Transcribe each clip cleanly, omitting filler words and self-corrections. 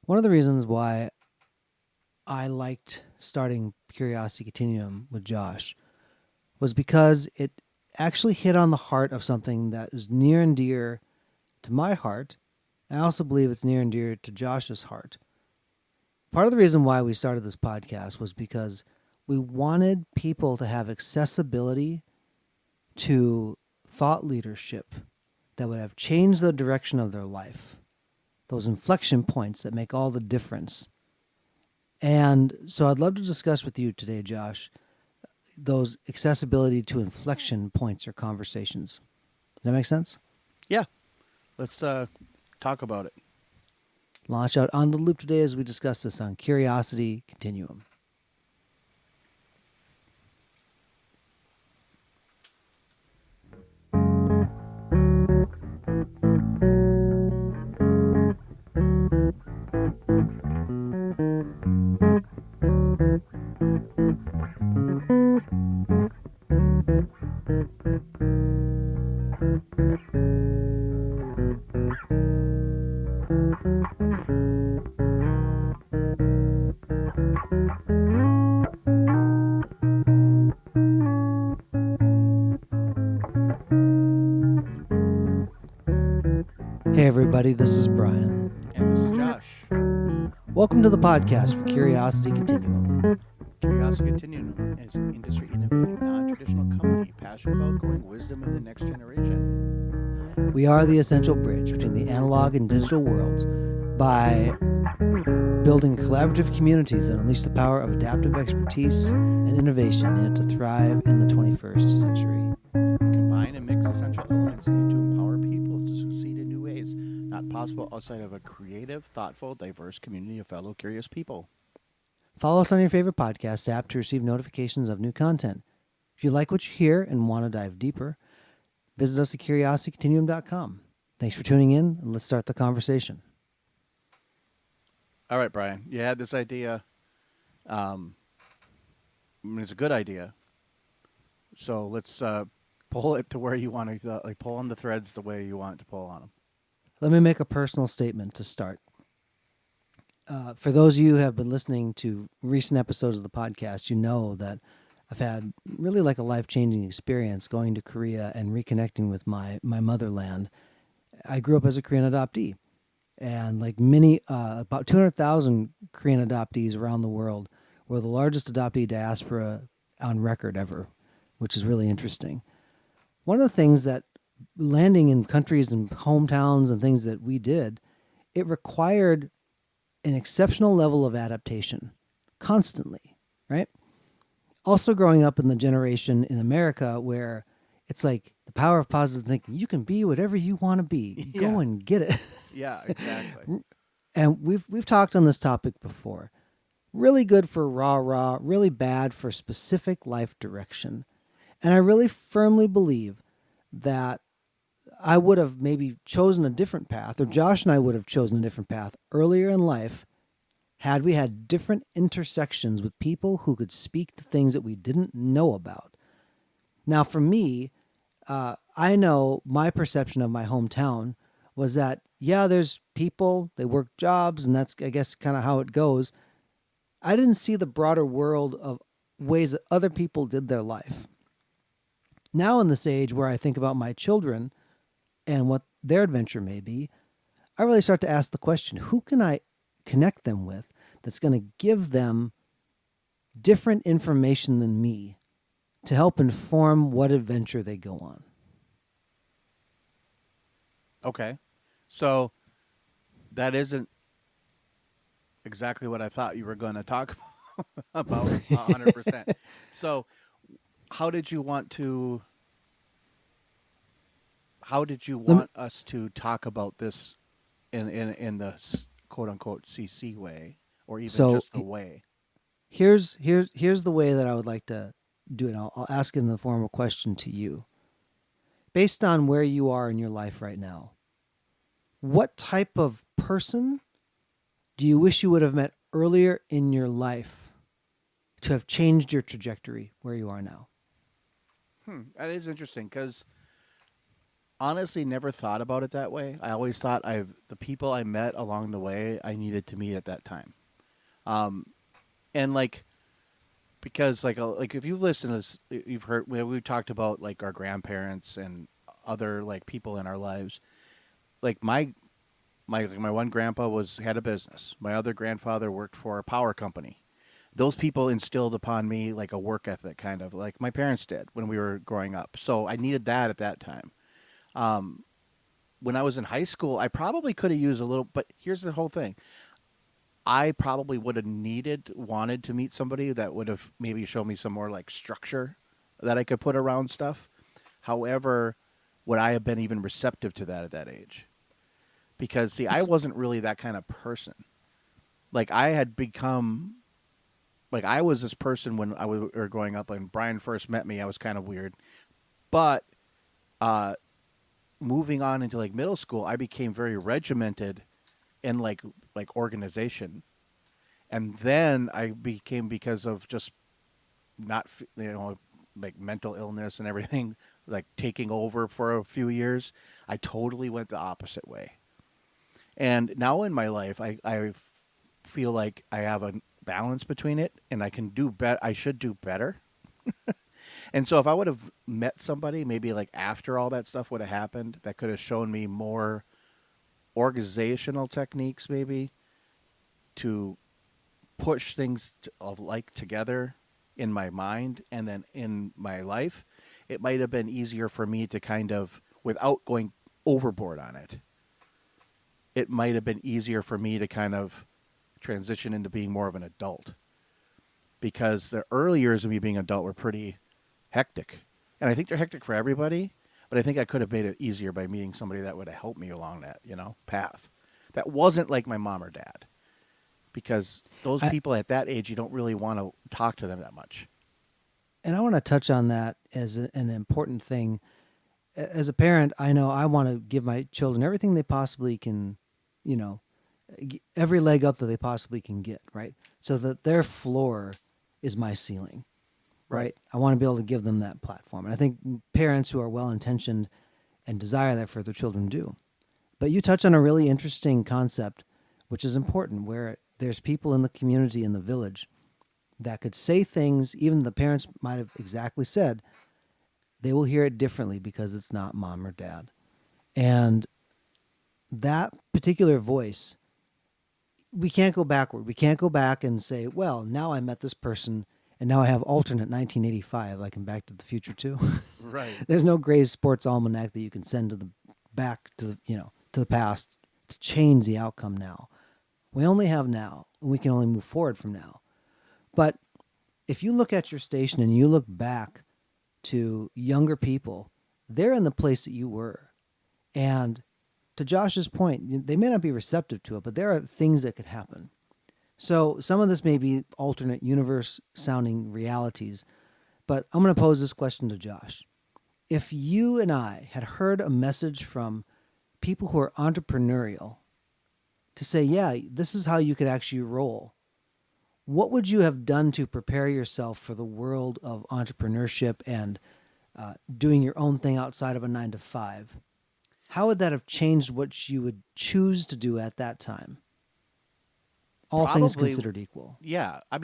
One of the reasons why I liked starting Curiosity Continuum with Josh was because it actually hit on the heart of something that is near and dear to my heart. I also believe it's near and dear to Josh's heart. Part of the reason why we started this podcast was because we wanted people to have accessibility to thought leadership that would have changed the direction of their life, those inflection points that make all the difference. And so I'd love to discuss with you today, Josh, those accessibility to inflection points or conversations. Does that make sense? Yeah, let's talk about it. Launch out on the loop today as we discuss this on Curiosity Continuum. Hey, everybody, this is Brian. And this is Josh. Welcome to the podcast for Curiosity Continuum. Curiosity Continuum is an industry innovating, non-traditional company passionate about growing wisdom in the next generation. We are the essential bridge between the analog and digital worlds by building collaborative communities that unleash the power of adaptive expertise and innovation needed to thrive in the 21st century. We combine and mix essential elements needed to empower people to succeed in new ways, not possible outside of a creative, thoughtful, diverse community of fellow curious people. Follow us on your favorite podcast app to receive notifications of new content. If you like what you hear and want to dive deeper, visit us at curiositycontinuum.com. Thanks for tuning in, and let's start the conversation. All right, Brian, you had this idea. It's a good idea. So let's pull it to where you want to, pull on the threads the way you want to pull on them. Let me make a personal statement to start. For those of you who have been listening to recent episodes of the podcast, you know that I've had really like a life-changing experience going to Korea and reconnecting with my motherland. I grew up as a Korean adoptee, and like many, about 200,000 Korean adoptees around the world, we're the largest adoptee diaspora on record ever, which is really interesting. One of the things that landing in countries and hometowns and things that we did, it required an exceptional level of adaptation constantly, right? Also growing up in the generation in America where it's like the power of positive thinking. You can be whatever you want to be. Yeah. Go and get it. Yeah, exactly. And we've talked on this topic before. Really good for rah-rah, really bad for specific life direction. And I really firmly believe that I would have maybe chosen a different path, or Josh and I would have chosen a different path earlier in life had we had different intersections with people who could speak to things that we didn't know about. Now, for me, I know my perception of my hometown was that, yeah, there's people, they work jobs, and that's, I guess, kind of how it goes. I didn't see the broader world of ways that other people did their life. Now in this age where I think about my children and what their adventure may be, I really start to ask the question, who can I connect them with that's going to give them different information than me to help inform what adventure they go on? Okay. So that isn't exactly what I thought you were going to talk about 100%. So how did you want us to talk about this in the quote unquote CC way, or even just the way? Here's the way that I would like to do it. I'll ask it in the form of a question to you. Based on where you are in your life right now, what type of person do you wish you would have met earlier in your life to have changed your trajectory where you are now? That is interesting because honestly never thought about it that way. I always thought the people I met along the way I needed to meet at that time. Um, and like because like if you've listened to this, you've heard we've talked about like our grandparents and other like people in our lives. Like my one grandpa was had a business. My other grandfather worked for a power company. Those people instilled upon me like a work ethic, kind of like my parents did when we were growing up. So I needed that at that time. Um, when I was in high school, I probably could have used a little, but here's the whole thing. I probably would have wanted to meet somebody that would have maybe shown me some more like structure that I could put around stuff. However, would I have been even receptive to that at that age? Because see, I It's wasn't really that kind of person. Like I had become like I was this person when I was or growing up. When Brian first met me, I was kind of weird. But uh, moving on into like middle school, I became very regimented in like organization, and then I became because of just not like mental illness and everything like taking over for a few years. I totally went the opposite way, and now in my life, I feel like I have a balance between it, and I can do bet. I should do better. And so if I would have met somebody, maybe like after all that stuff would have happened, that could have shown me more organizational techniques, maybe to push things of like together in my mind and then in my life, it might have been easier for me to kind of, without going overboard on it, it might have been easier for me to kind of transition into being more of an adult. Because the early years of me being an adult were pretty hectic. And I think they're hectic for everybody, but I think I could have made it easier by meeting somebody that would have helped me along that, path. That wasn't like my mom or dad. Because those I people at that age, you don't really want to talk to them that much. and I want to touch on that as an important thing. As a parent, I know I want to give my children everything they possibly can, you know, every leg up that they possibly can get, right? So that their floor is my ceiling, Right. right? I want to be able to give them that platform. And I think parents who are well intentioned and desire that for their children do. But you touch on a really interesting concept, which is important, where there's people in the community, in the village, that could say things, even the parents might have exactly said, they will hear it differently because it's not mom or dad. And that particular voice, we can't go backward. We can't go back and say, well, now I met this person and now I have alternate 1985, like in Back to the Future too. Right. There's no Gray's Sports Almanac that you can send to the back to the, to the past to change the outcome now. We only have now, and we can only move forward from now. But if you look at your station and you look back to younger people, they're in the place that you were. And to Josh's point, they may not be receptive to it, but there are things that could happen. So some of this may be alternate universe sounding realities, but I'm going to pose this question to Josh. If you and I had heard a message from people who are entrepreneurial to say, yeah, this is how you could actually roll, what would you have done to prepare yourself for the world of entrepreneurship and doing your own thing outside of a 9 to 5? How would that have changed what you would choose to do at that time? All things Probably, considered equal. yeah. I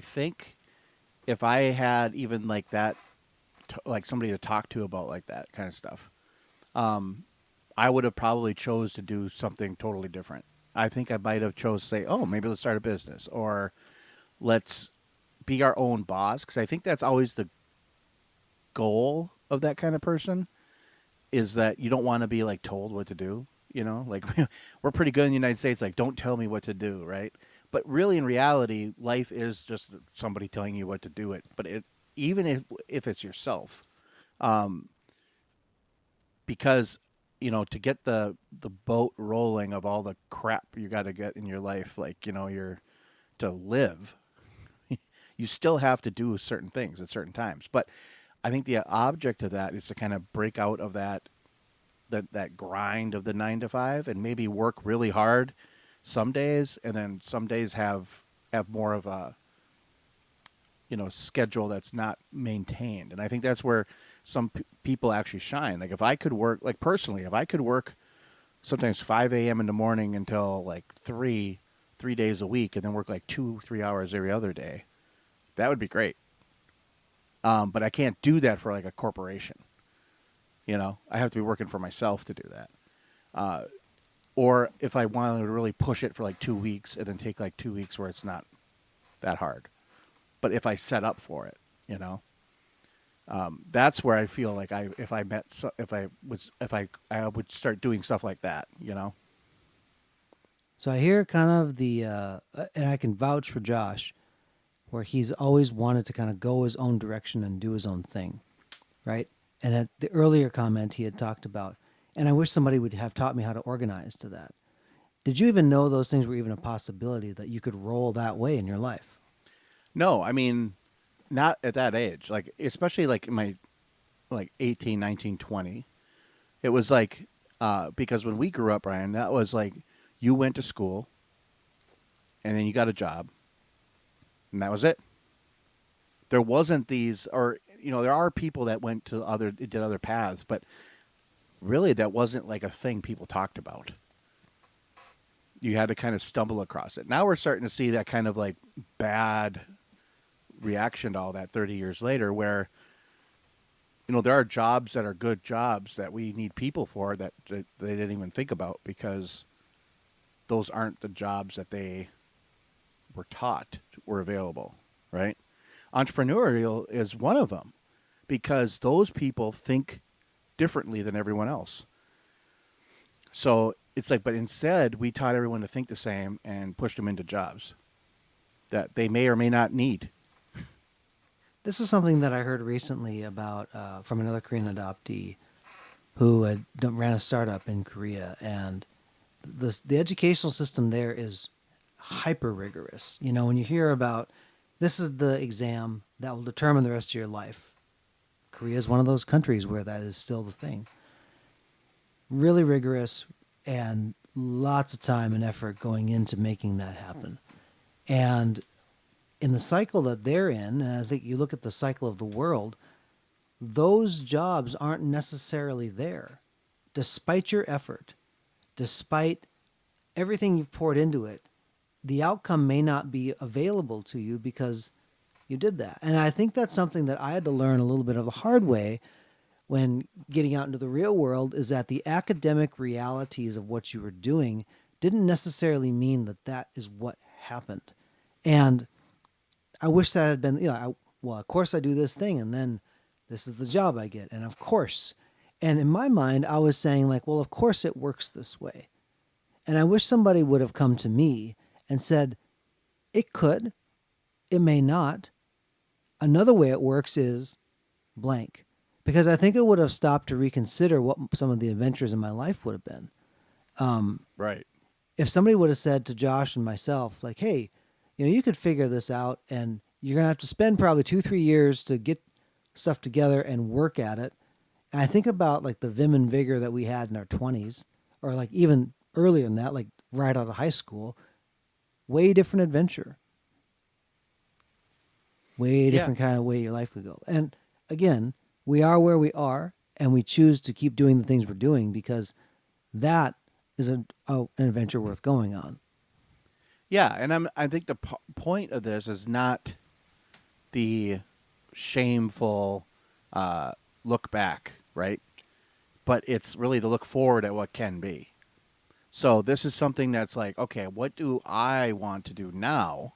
think if I had even like that, like somebody to talk to about like that kind of stuff, um, I would have probably chose to do something totally different. I think I might have chose to say, oh, maybe let's start a business or let's be our own boss. Because I think that's always the goal of that kind of person is that you don't want to be like told what to do. Like we're pretty good in the United States. Like, don't tell me what to do, right? But really, in reality, life is just somebody telling you what to do. But even if it's yourself, um, because to get the boat rolling of all the crap you got to get in your life, like you're to live, you still have to do certain things at certain times. But I think the object of that is to kind of break out of that grind of the 9 to 5 and maybe work really hard some days and then some days have more of a schedule that's not maintained. And I think that's where some people actually shine. Like if I could work, like personally, if I could work sometimes 5 a.m. in the morning until like 3 days a week, and then work like 2 3 hours every other day, that would be great. But I can't do that for like a corporation. I have to be working for myself to do that. Uh, or if I wanted to really push it for like 2 weeks and then take like 2 weeks where it's not that hard. But if I set up for it, you know, that's where I feel like if I met, if I was, if I would start doing stuff like that. So I hear kind of and I can vouch for Josh, where he's always wanted to kind of go his own direction and do his own thing, right? And at the earlier comment he had talked about, and I wish somebody would have taught me how to organize to that. Did you even know those things were even a possibility that you could roll that way in your life? No, I mean, not at that age. Like, especially like in my like 18, 19, 20. It was like, because when we grew up, Brian, that was like you went to school and then you got a job and that was it. There wasn't these, or, there are people that did other paths, but really that wasn't like a thing people talked about. You had to kind of stumble across it. Now we're starting to see that kind of like bad reaction to all that 30 years later, where there are jobs that are good jobs that we need people for that they didn't even think about, because those aren't the jobs that they were taught were available, right? Entrepreneurial is one of them, because those people think differently than everyone else. So it's like, but instead we taught everyone to think the same and pushed them into jobs that they may or may not need. This is something that I heard recently about from another Korean adoptee who ran a startup in Korea, and the educational system there is hyper rigorous. When you hear about this is the exam that will determine the rest of your life, Korea is one of those countries where that is still the thing. Really rigorous, and lots of time and effort going into making that happen. And in the cycle that they're in, and I think you look at the cycle of the world, those jobs aren't necessarily there. Despite your effort, despite everything you've poured into it, the outcome may not be available to you because you did that. And I think that's something that I had to learn a little bit of the hard way when getting out into the real world, is that the academic realities of what you were doing didn't necessarily mean that that is what happened. And I wish that had been, well, of course I do this thing and then this is the job I get. And of course, and in my mind, I was saying like, well, of course it works this way. And I wish somebody would have come to me and said, it could, it may not. Another way it works is blank. Because I think it would have stopped to reconsider what some of the adventures in my life would have been. Right. If somebody would have said to Josh and myself, like, hey, you could figure this out and you're going to have to spend probably 2-3 years to get stuff together and work at it. And I think about like the vim and vigor that we had in our 20s, or like even earlier than that, like right out of high school. Way different adventure. Way Yeah. different kind of way your life could go. And again, we are where we are, and we choose to keep doing the things we're doing because that is an adventure worth going on. Yeah, and I think the point of this is not the shameful look back, right? But it's really the look forward at what can be. So this is something that's like, okay, what do I want to do now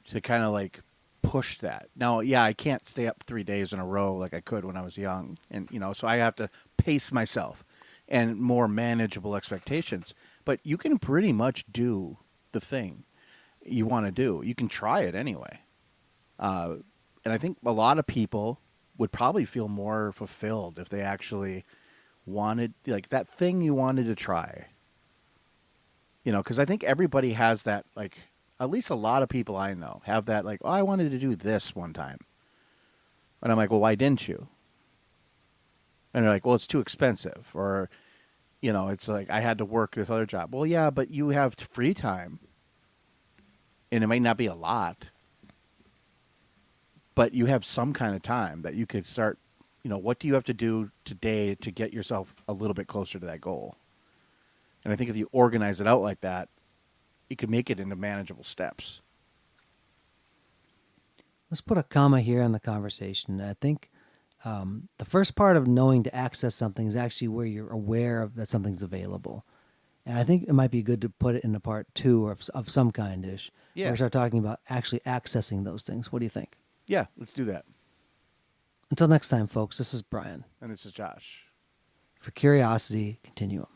to kind of like push that? Now, yeah, I can't stay up 3 days in a row like I could when I was young, and so I have to pace myself and more manageable expectations. But you can pretty much do the thing you want to do. You can try it anyway. And I think a lot of people would probably feel more fulfilled if they actually wanted, like, that thing you wanted to try. Because I think everybody has that, like, at least a lot of people I know have that, like, oh, I wanted to do this one time. And I'm like, well, why didn't you? And they're like, well, it's too expensive. Or, it's like, I had to work this other job. Well, yeah, but you have free time. And it might not be a lot. But you have some kind of time that you could start what do you have to do today to get yourself a little bit closer to that goal? And I think if you organize it out like that, you could make it into manageable steps. Let's put a comma here in the conversation. I think the first part of knowing to access something is actually where you're aware of that something's available. And I think it might be good to put it in a part two of some kind ish, where Yeah. we start talking about actually accessing those things. What do you think? Yeah, let's do that. Until next time, folks, this is Brian And this is Josh. for Curiosity Continuum.